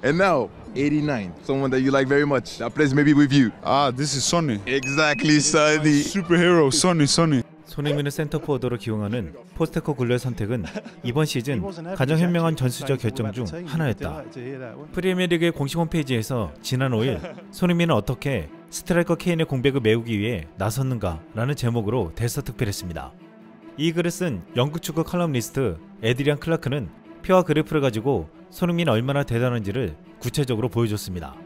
And now, 89, someone that you like very much. That plays maybe with you. This is Sonny. Exactly, Sonny. Superhero, Sonny. 손흥민을 센터포워드로 기용하는 포스테코글루의 선택은 이번 시즌 가장 현명한 전술적 결정 중 하나였다. 프리미어리그의 공식 홈페이지에서 지난 5일 손흥민은 어떻게 스트라이커 케인의 공백을 메우기 위해 나섰는가라는 제목으로 대서특필했습니다. 이 글을 쓴 영국 축구 칼럼니스트 에드리안 클라크는 표와 그래프를 가지고 손흥민이 얼마나 대단한지를 구체적으로 보여줬습니다.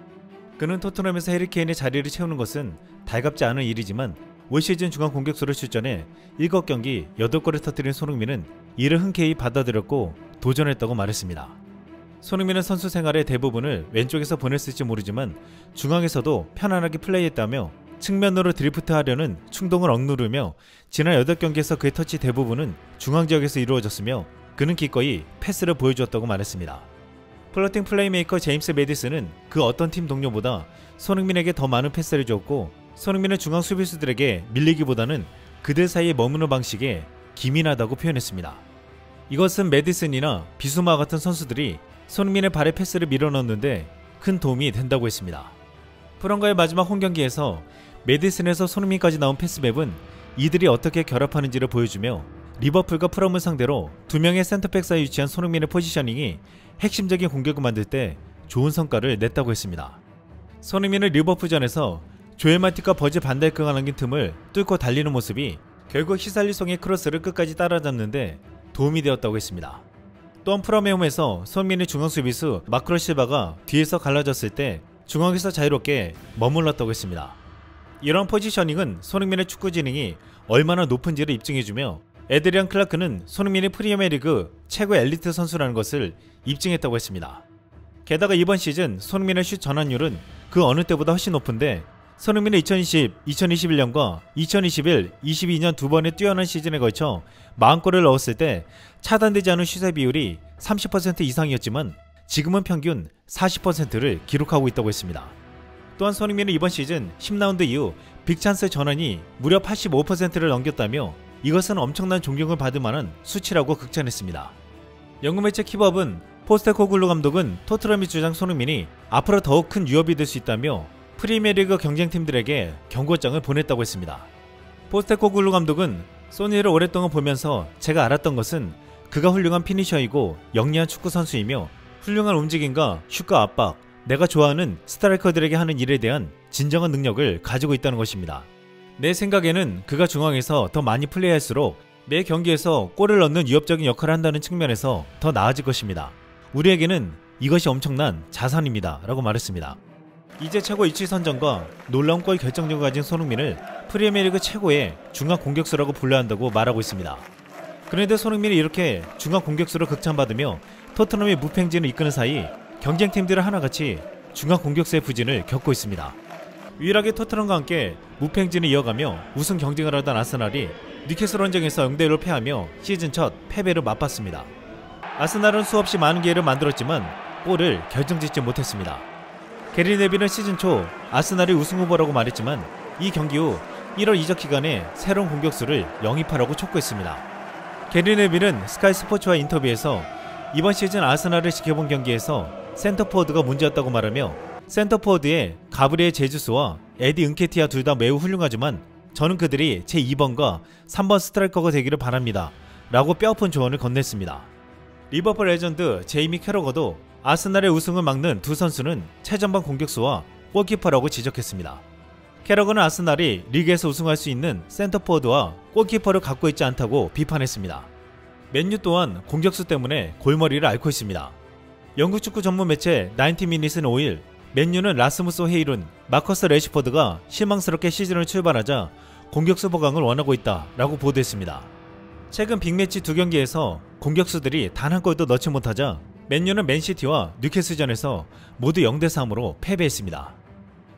그는 토트넘에서 해리 케인의 자리를 채우는 것은 달갑지 않은 일이지만 올 시즌 중앙 공격수로 출전해 7경기 8골을 터뜨린 손흥민은 이를 흔쾌히 받아들였고 도전했다고 말했습니다. 손흥민은 선수 생활의 대부분을 왼쪽에서 보냈을지 모르지만 중앙에서도 편안하게 플레이했다며 측면으로 드리프트하려는 충동을 억누르며 지난 8경기에서 그의 터치 대부분은 중앙 지역에서 이루어졌으며 그는 기꺼이 패스를 보여주었다고 말했습니다. 플러팅 플레이메이커 제임스 메디슨은 그 어떤 팀 동료보다 손흥민에게 더 많은 패스를 줬고 손흥민은 중앙 수비수들에게 밀리기보다는 그들 사이에 머무는 방식에 기민하다고 표현했습니다. 이것은 메디슨이나 비수마 같은 선수들이 손흥민의 발에 패스를 밀어넣는데 큰 도움이 된다고 했습니다. 프랑과의 마지막 홈경기에서 메디슨에서 손흥민까지 나온 패스맵은 이들이 어떻게 결합하는지를 보여주며 리버풀과 프럼을 상대로 2명의 센터백 사이에 위치한 손흥민의 포지셔닝이 핵심적인 공격을 만들 때 좋은 성과를 냈다고 했습니다. 손흥민은 리버풀전에서 조엘 마틱과 버질 반다이크가 남긴 틈을 뚫고 달리는 모습이 결국 히살리송의 크로스를 끝까지 따라잡는데 도움이 되었다고 했습니다. 또한 프럼의 홈에서 손흥민의 중앙 수비수 마크로 실바가 뒤에서 갈라졌을 때 중앙에서 자유롭게 머물렀다고 했습니다. 이런 포지셔닝은 손흥민의 축구 지능이 얼마나 높은지를 입증해주며 에드리안 클라크는 손흥민이 프리미어리그 최고 엘리트 선수라는 것을 입증했다고 했습니다. 게다가 이번 시즌 손흥민의 슛 전환율은 그 어느 때보다 훨씬 높은데 손흥민은 2020, 2021년과 2021, 22년 두 번의 뛰어난 시즌에 걸쳐 40골을 넣었을 때 차단되지 않은 슛의 비율이 30% 이상이었지만 지금은 평균 40%를 기록하고 있다고 했습니다. 또한 손흥민은 이번 시즌 10라운드 이후 빅찬스 전환이 무려 85%를 넘겼다며 이것은 엄청난 존경을 받을 만한 수치라고 극찬했습니다. 영국 매체 키법은 포스테코글루 감독은 토트넘이 주장 손흥민이 앞으로 더욱 큰 위협이 될 수 있다며 프리미어리그 경쟁팀들에게 경고장을 보냈다고 했습니다. 포스테코글루 감독은 소니를 오랫동안 보면서 제가 알았던 것은 그가 훌륭한 피니셔이고 영리한 축구 선수이며 훌륭한 움직임과 슛과 압박, 내가 좋아하는 스트라이커들에게 하는 일에 대한 진정한 능력을 가지고 있다는 것입니다. 내 생각에는 그가 중앙에서 더 많이 플레이할수록 매 경기에서 골을 넣는 위협적인 역할을 한다는 측면에서 더 나아질 것입니다. 우리에게는 이것이 엄청난 자산입니다 라고 말했습니다. 이제 최고 위치 선정과 놀라운 골 결정력을 가진 손흥민을 프리미어리그 최고의 중앙 공격수라고 불러야 한다고 말하고 있습니다. 그런데 손흥민이 이렇게 중앙 공격수로 극찬받으며 토트넘의 무팽진을 이끄는 사이 경쟁팀들은 하나같이 중앙 공격수의 부진을 겪고 있습니다. 유일하게 토트넘과 함께 무팽진을 이어가며 우승 경쟁을 하던 아스날이 뉴캐슬 원정에서 0대1로 패하며 시즌 첫 패배를 맛봤습니다. 아스날은 수없이 많은 기회를 만들었지만 골을 결정짓지 못했습니다. 게리 네빌은 시즌 초 아스날이 우승 후보라고 말했지만 이 경기 후 1월 이적 기간에 새로운 공격수를 영입하라고 촉구했습니다. 게리 네빌은 스카이 스포츠와 인터뷰에서 이번 시즌 아스날을 지켜본 경기에서 센터포워드가 문제였다고 말하며 센터포워드의 가브리엘 제주스와 에디 은케티아 둘 다 매우 훌륭하지만 저는 그들이 제 2번과 3번 스트라이커가 되기를 바랍니다 라고 뼈아픈 조언을 건넸습니다. 리버풀 레전드 제이미 캐러거도 아스날의 우승을 막는 두 선수는 최전방 공격수와 골키퍼라고 지적했습니다. 캐러거는 아스날이 리그에서 우승할 수 있는 센터포워드와 골키퍼를 갖고 있지 않다고 비판했습니다. 맨유 또한 공격수 때문에 골머리를 앓고 있습니다. 영국 축구 전문 매체 90미닛은 5일 맨유는 라스무스 헤일룬, 마커스 레시포드가 실망스럽게 시즌을 출발하자 공격수 보강을 원하고 있다 라고 보도했습니다. 최근 빅매치 2경기에서 공격수들이 단 한 골도 넣지 못하자 맨유는 맨시티와 뉴캐슬전에서 모두 0대3으로 패배했습니다.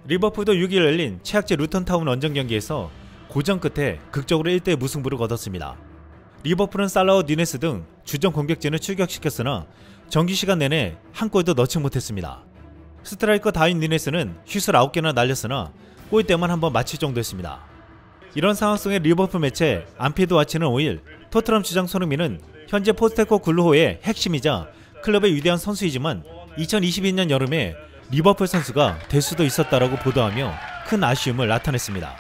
리버풀도 6일 열린 최악제 루턴타운 원정 경기에서 고전 끝에 극적으로 1대 무승부를 거뒀습니다. 리버풀은 살라와 뉴네스 등 주전 공격진을 출격시켰으나 정규시간 내내 한 골도 넣지 못했습니다. 스트라이커 다윈 뉴네스는 슛을 9개나 날렸으나 골대만 한번 맞힐 정도였습니다. 이런 상황 속에 리버풀 매체 안필드 와치는 5일 토트넘 주장 손흥민은 현재 포스테코글루호의 핵심이자 클럽의 위대한 선수이지만 2022년 여름에 리버풀 선수가 될 수도 있었다라고 보도하며 큰 아쉬움을 나타냈습니다.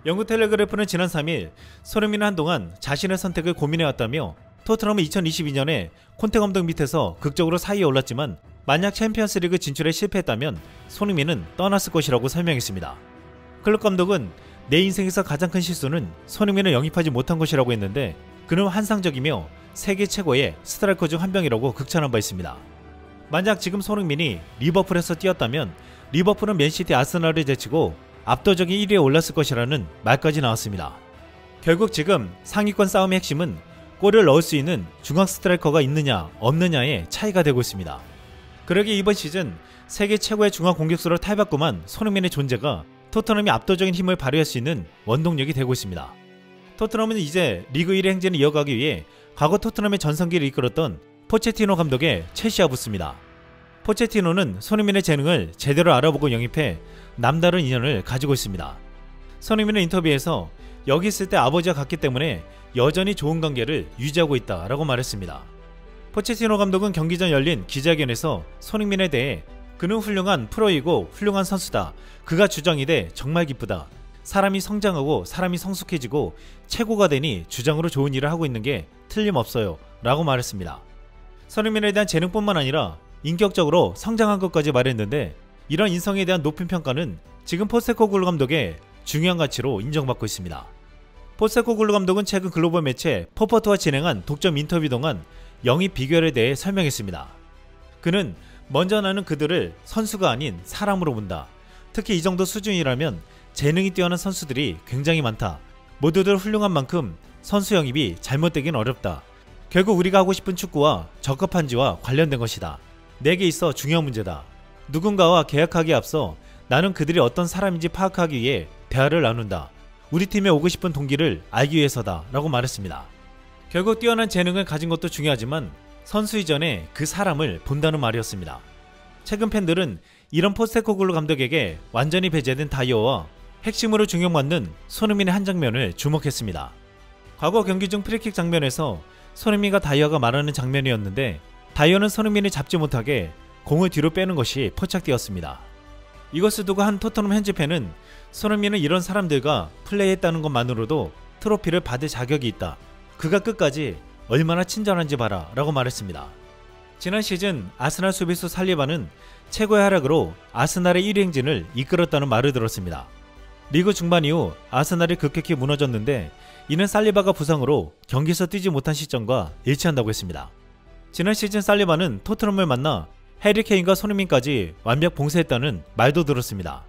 영국 텔레그래프는 지난 3일 손흥민은 한동안 자신의 선택을 고민해왔다며 토트넘은 2022년에 콘테 감독 밑에서 극적으로 4위에 올랐지만 만약 챔피언스리그 진출에 실패했다면 손흥민은 떠났을 것이라고 설명했습니다. 클럽 감독은 내 인생에서 가장 큰 실수는 손흥민을 영입하지 못한 것이라고 했는데 그는 환상적이며 세계 최고의 스트라이커 중 한 명이라고 극찬한 바 있습니다. 만약 지금 손흥민이 리버풀에서 뛰었다면 리버풀은 맨시티, 아스널을 제치고 압도적인 1위에 올랐을 것이라는 말까지 나왔습니다. 결국 지금 상위권 싸움의 핵심은 골을 넣을 수 있는 중앙 스트라이커가 있느냐 없느냐의 차이가 되고 있습니다. 그러기에 이번 시즌 세계 최고의 중앙 공격수로 탈바꿈한 손흥민의 존재가 토트넘이 압도적인 힘을 발휘할 수 있는 원동력이 되고 있습니다. 토트넘은 이제 리그 1위 행진을 이어가기 위해 과거 토트넘의 전성기를 이끌었던 포체티노 감독의 첼시와 붙습니다. 포체티노는 손흥민의 재능을 제대로 알아보고 영입해 남다른 인연을 가지고 있습니다. 손흥민은 인터뷰에서 여기 있을 때 아버지와 같기 때문에 여전히 좋은 관계를 유지하고 있다라고 말했습니다. 포체티노 감독은 경기 전 열린 기자회견에서 손흥민에 대해 그는 훌륭한 프로이고 훌륭한 선수다. 그가 주장이 돼 정말 기쁘다. 사람이 성장하고 사람이 성숙해지고 최고가 되니 주장으로 좋은 일을 하고 있는 게 틀림없어요 라고 말했습니다. 손흥민에 대한 재능뿐만 아니라 인격적으로 성장한 것까지 말했는데 이런 인성에 대한 높은 평가는 지금 포스테코글루 감독의 중요한 가치로 인정받고 있습니다. 포스테코글루 감독은 최근 글로벌 매체 포퍼트와 진행한 독점 인터뷰 동안 영입 비결에 대해 설명했습니다. 그는 먼저 나는 그들을 선수가 아닌 사람으로 본다. 특히 이 정도 수준이라면 재능이 뛰어난 선수들이 굉장히 많다. 모두들 훌륭한 만큼 선수 영입이 잘못되긴 어렵다. 결국 우리가 하고 싶은 축구와 적합한지와 관련된 것이다. 내게 있어 중요한 문제다. 누군가와 계약하기에 앞서 나는 그들이 어떤 사람인지 파악하기 위해 대화를 나눈다. 우리 팀에 오고 싶은 동기를 알기 위해서다 라고 말했습니다. 결국 뛰어난 재능을 가진 것도 중요하지만 선수 이전에 그 사람을 본다는 말이었습니다. 최근 팬들은 이런 포스테코글루 감독에게 완전히 배제된 다이어와 핵심으로 중용받는 손흥민의 한 장면을 주목했습니다. 과거 경기 중 프리킥 장면에서 손흥민과 다이어가 말하는 장면이었는데 다이어는 손흥민이 잡지 못하게 공을 뒤로 빼는 것이 포착되었습니다. 이것을 두고 한 토트넘 현지 팬은 손흥민은 이런 사람들과 플레이했다는 것만으로도 트로피를 받을 자격이 있다. 그가 끝까지 얼마나 친절한지 봐라 라고 말했습니다. 지난 시즌 아스날 수비수 살리바는 최고의 활약으로 아스날의 1위 행진을 이끌었다는 말을 들었습니다. 리그 중반 이후 아스날이 급격히 무너졌는데 이는 살리바가 부상으로 경기에서 뛰지 못한 시점과 일치한다고 했습니다. 지난 시즌 살리바는 토트넘을 만나 해리 케인과 손흥민까지 완벽 봉쇄했다는 말도 들었습니다.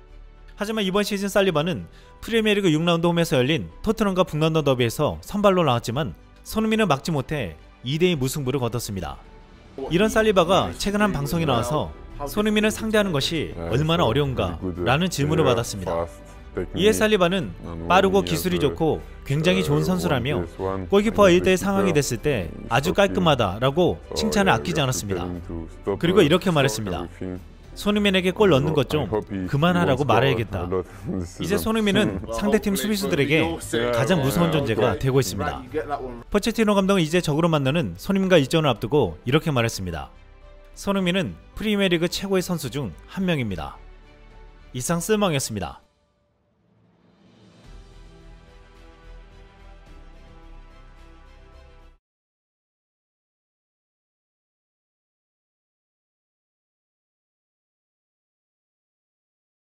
하지만 이번 시즌 살리바는 프리미어리그 6라운드 홈에서 열린 토트넘과 북런던 더비에서 선발로 나왔지만 손흥민은 막지 못해 2대2 무승부를 거뒀습니다. 이런 살리바가 최근 한 방송에 나와서 손흥민을 상대하는 것이 얼마나 어려운가 라는 질문을 받았습니다. 이에 살리바는 빠르고 기술이 좋고 굉장히 좋은 선수라며 골키퍼와 1대1 상황이 됐을 때 아주 깔끔하다 라고 칭찬을 아끼지 않았습니다. 그리고 이렇게 말했습니다. 손흥민에게 골 넣는 것 좀 그만하라고 말해야겠다. 이제 손흥민은 상대팀 수비수들에게 가장 무서운 존재가 되고 있습니다. 포체티노 감독은 이제 적으로 만나는 손흥민과 일전을 앞두고 이렇게 말했습니다. 손흥민은 프리미어리그 최고의 선수 중 한 명입니다. 이상 쓸망이었습니다.